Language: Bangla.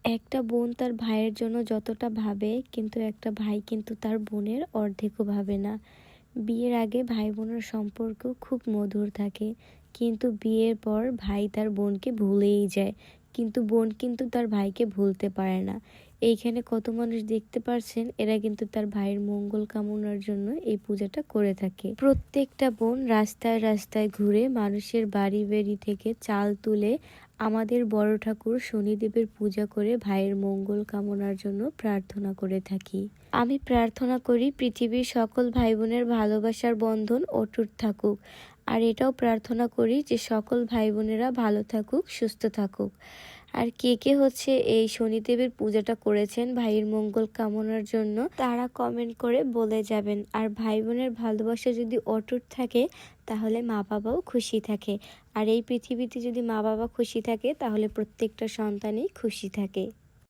একটা বোন তার ভাইয়ের জন্য যতটা ভাবে, কিন্তু একটা ভাই কিন্তু তার বোনের অর্ধেকও ভাবে না। বিয়ের আগে ভাই বোনের সম্পর্ক খুব মধুর থাকে, কিন্তু বিয়ের পর ভাই তার বোনকে ভুলেই যায়, কিন্তু বোন কিন্তু তার ভাইকে ভুলতে পারে না। এইখানে কত মানুষ দেখতে পারছেন, এরা কিন্তু তার ভাইয়ের মঙ্গল কামনার জন্য এই পূজাটা করে থাকে। প্রত্যেকটা বোন রাস্তায় রাস্তায় ঘুরে মানুষের বাড়ি বাড়ি থেকে চাল তুলে আমাদের বড় ঠাকুর শনিদেবের পূজা করে ভাইয়ের মঙ্গল কামনার জন্য প্রার্থনা করে থাকি। আমি প্রার্থনা করি পৃথিবীর সকল ভাই বোনের ভালোবাসার বন্ধন অটুট থাকুক, আর এটাও প্রার্থনা করি যে সকল ভাই বোনেরা ভালো থাকুক, সুস্থ থাকুক। আর কে কে হচ্ছে এই শনিদেবের পূজাটা করেছেন ভাইয়ের মঙ্গল কামনার জন্য, তারা কমেন্ট করে বলে যাবেন। আর ভাই বোনের ভালোবাসা যদি অটুট থাকে তাহলে মা বাবাও খুশি থাকে, আর এই পৃথিবীতে যদি মা বাবা খুশি থাকে তাহলে প্রত্যেকটা সন্তানই খুশি থাকে।